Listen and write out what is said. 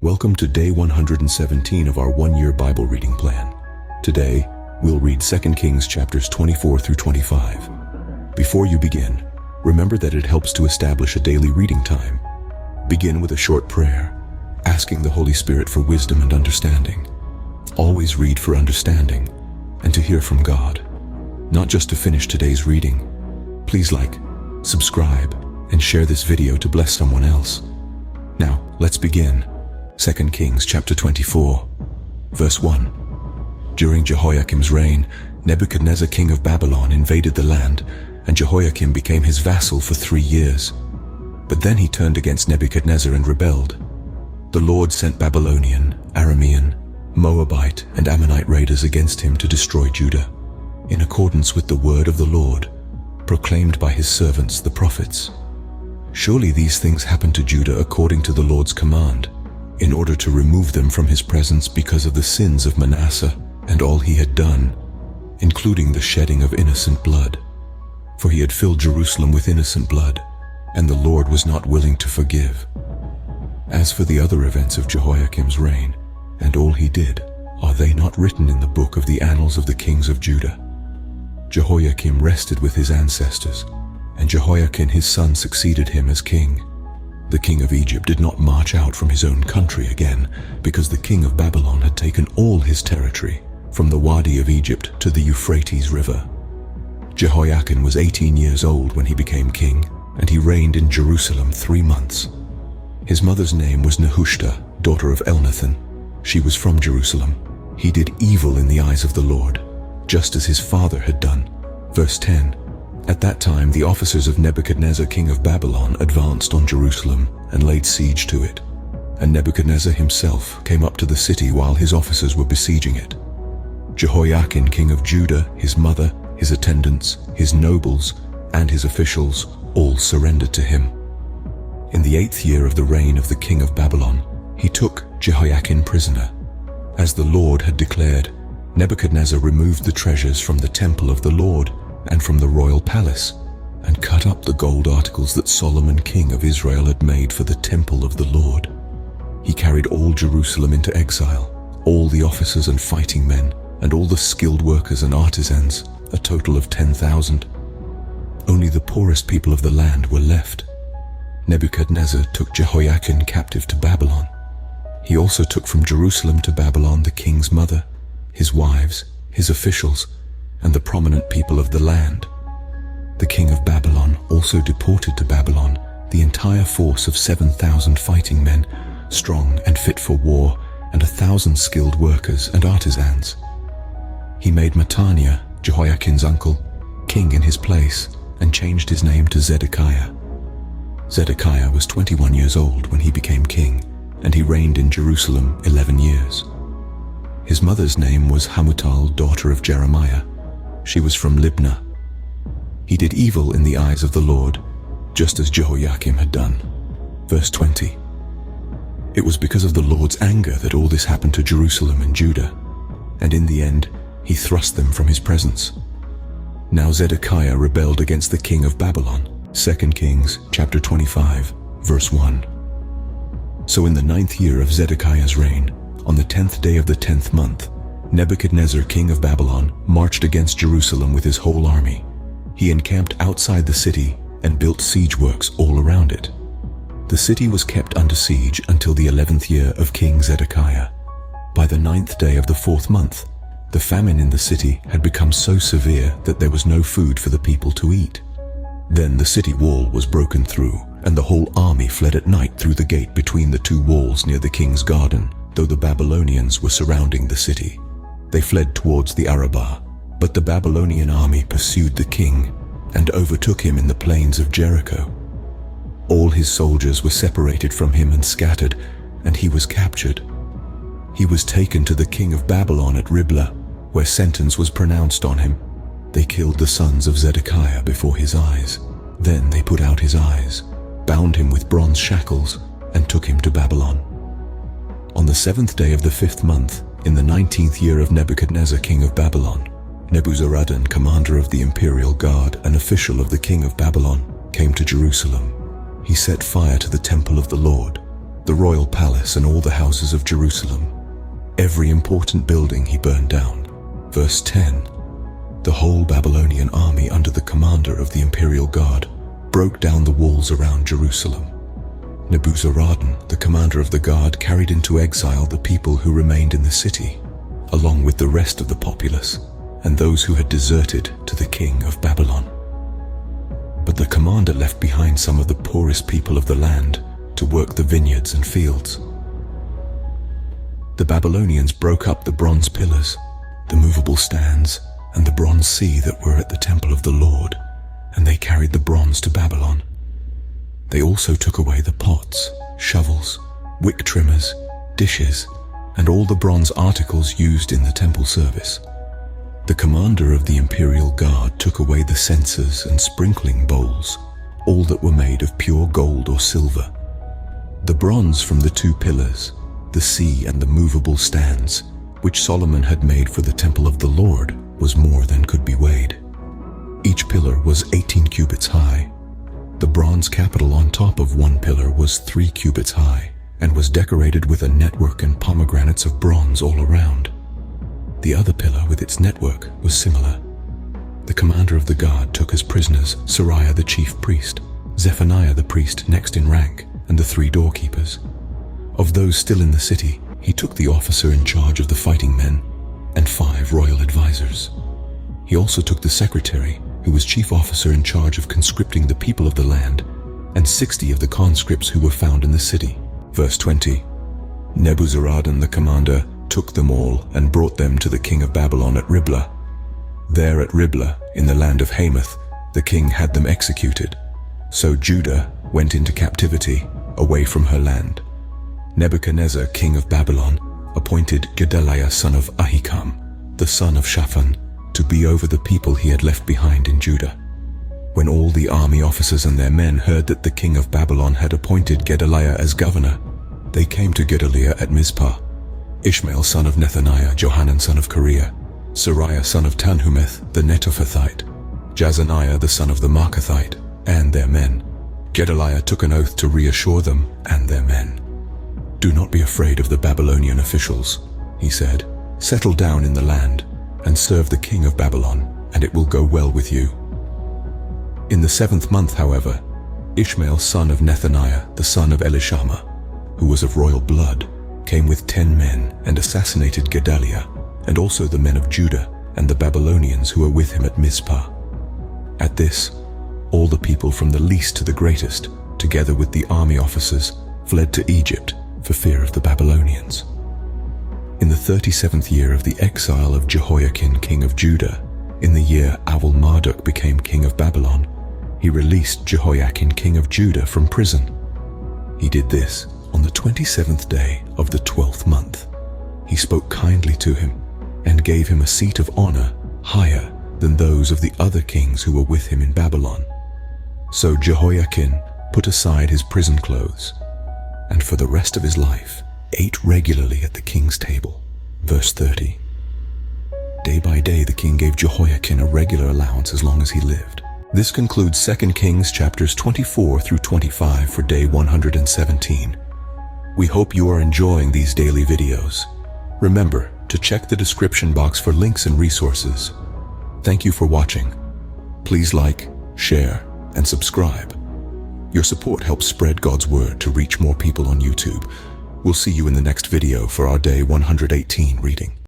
Welcome to day 117 of our one-year Bible reading plan. Today, we'll read 2 Kings chapters 24 through 25. Before you begin, remember that it helps to establish a daily reading time. Begin with a short prayer, asking the Holy Spirit for wisdom and understanding. Always read for understanding and to hear from God, not just to finish today's reading. Please like, subscribe, and share this video to bless someone else. Now, let's begin. 2 Kings chapter 24, verse 1. During Jehoiakim's reign, Nebuchadnezzar king of Babylon invaded the land, and Jehoiakim became his vassal for 3 years. But then he turned against Nebuchadnezzar and rebelled. The Lord sent Babylonian, Aramean, Moabite, and Ammonite raiders against him to destroy Judah, in accordance with the word of the Lord, proclaimed by his servants the prophets. Surely these things happened to Judah according to the Lord's command, in order to remove them from his presence because of the sins of Manasseh and all he had done, including the shedding of innocent blood. For he had filled Jerusalem with innocent blood, and the Lord was not willing to forgive. As for the other events of Jehoiakim's reign, and all he did, are they not written in the book of the annals of the kings of Judah? Jehoiakim rested with his ancestors, and Jehoiachin his son succeeded him as king. The king of Egypt did not march out from his own country again, because the king of Babylon had taken all his territory, from the Wadi of Egypt to the Euphrates River. Jehoiachin was 18 years old when he became king, and he reigned in Jerusalem 3 months. His mother's name was Nehushta, daughter of Elnathan. She was from Jerusalem. He did evil in the eyes of the Lord, just as his father had done. Verse 10. At that time the officers of Nebuchadnezzar king of Babylon advanced on Jerusalem and laid siege to it. And Nebuchadnezzar himself came up to the city while his officers were besieging it. Jehoiachin king of Judah, his mother, his attendants, his nobles, and his officials all surrendered to him. In the 8th year of the reign of the king of Babylon, he took Jehoiachin prisoner. As the Lord had declared, Nebuchadnezzar removed the treasures from the temple of the Lord and from the royal palace, and cut up the gold articles that Solomon king of Israel had made for the temple of the Lord. He carried all Jerusalem into exile, all the officers and fighting men, and all the skilled workers and artisans, a total of 10,000. Only the poorest people of the land were left. Nebuchadnezzar took Jehoiachin captive to Babylon. He also took from Jerusalem to Babylon the king's mother, his wives, his officials, and the prominent people of the land. The king of Babylon also deported to Babylon the entire force of 7,000 fighting men, strong and fit for war, and 1,000 skilled workers and artisans. He made Mattaniah, Jehoiachin's uncle, king in his place, and changed his name to Zedekiah. Zedekiah was 21 years old when he became king, and he reigned in Jerusalem 11 years. His mother's name was Hamutal, daughter of Jeremiah. She was from Libnah. He did evil in the eyes of the Lord, just as Jehoiakim had done. Verse 20. It was because of the Lord's anger that all this happened to Jerusalem and Judah, and in the end he thrust them from his presence. Now Zedekiah rebelled against the king of Babylon. 2 Kings chapter 25, verse 1. So in the 9th year of Zedekiah's reign, on the 10th day of the 10th month, Nebuchadnezzar king of Babylon marched against Jerusalem with his whole army. He encamped outside the city and built siege works all around it. The city was kept under siege until the 11th year of King Zedekiah. By the 9th day of the 4th month, the famine in the city had become so severe that there was no food for the people to eat. Then the city wall was broken through, and the whole army fled at night through the gate between the 2 walls near the king's garden, though the Babylonians were surrounding the city. They fled towards the Arabah, but the Babylonian army pursued the king and overtook him in the plains of Jericho. All his soldiers were separated from him and scattered, and he was captured. He was taken to the king of Babylon at Riblah, where sentence was pronounced on him. They killed the sons of Zedekiah before his eyes. Then they put out his eyes, bound him with bronze shackles, and took him to Babylon. On the 7th day of the 5th month, in the 19th year of Nebuchadnezzar king of Babylon, Nebuzaradan, commander of the imperial guard, an official of the king of Babylon, came to Jerusalem. He set fire to the temple of the Lord, the royal palace and all the houses of Jerusalem. Every important building he burned down. Verse 10. The whole Babylonian army under the commander of the imperial guard broke down the walls around Jerusalem. Nebuzaradan, the commander of the guard, carried into exile the people who remained in the city, along with the rest of the populace and those who had deserted to the king of Babylon. But the commander left behind some of the poorest people of the land to work the vineyards and fields. The Babylonians broke up the bronze pillars, the movable stands, and the bronze sea that were at the temple of the Lord, and they carried the bronze to Babylon. They also took away the pots, shovels, wick trimmers, dishes, and all the bronze articles used in the temple service. The commander of the imperial guard took away the censers and sprinkling bowls, all that were made of pure gold or silver. The bronze from the two pillars, the sea and the movable stands, which Solomon had made for the temple of the Lord, was more than could be weighed. Each pillar was 18 cubits high. The bronze capital on top of one pillar was 3 cubits high and was decorated with a network and pomegranates of bronze all around. The other pillar with its network was similar. The commander of the guard took as prisoners Seraiah the chief priest, Zephaniah the priest next in rank, and the 3 doorkeepers. Of those still in the city, he took the officer in charge of the fighting men and 5 royal advisors. He also took the secretary, who was chief officer in charge of conscripting the people of the land, and 60 of the conscripts who were found in the city. Verse 20. Nebuzaradan the commander took them all and brought them to the king of Babylon at Riblah. There at Riblah, in the land of Hamath, the king had them executed. So Judah went into captivity, away from her land. Nebuchadnezzar, king of Babylon, appointed Gedaliah son of Ahikam, the son of Shaphan, to be over the people he had left behind in Judah. When all the army officers and their men heard that the king of Babylon had appointed Gedaliah as governor, they came to Gedaliah at Mizpah. Ishmael son of Nethaniah, Johanan son of Kareah, Seraiah son of Tanhumeth the Netophathite, Jazaniah the son of the Markathite, and their men. Gedaliah took an oath to reassure them and their men. "Do not be afraid of the Babylonian officials," he said. "Settle down in the land and serve the king of Babylon, and it will go well with you." In the 7th month, however, Ishmael son of Nethaniah, the son of Elishama, who was of royal blood, came with 10 men and assassinated Gedaliah, and also the men of Judah and the Babylonians who were with him at Mizpah. At this, all the people from the least to the greatest, together with the army officers, fled to Egypt for fear of the Babylonians. In the 37th year of the exile of Jehoiachin king of Judah, in the year Marduk became king of Babylon, he released Jehoiachin king of Judah from prison. He did this on the 27th day of the 12th month. He spoke kindly to him and gave him a seat of honor higher than those of the other kings who were with him in Babylon. So Jehoiachin put aside his prison clothes, and for the rest of his life ate regularly at the king's table. Verse 30. Day by day the king gave Jehoiachin a regular allowance as long as he lived. This concludes 2 Kings chapters 24 through 25 for day 117. We hope you are enjoying these daily videos. Remember to check the description box for links and resources. Thank you for watching. Please like, share, and subscribe. Your support helps spread God's word to reach more people on YouTube. We'll see you in the next video for our day 118 reading.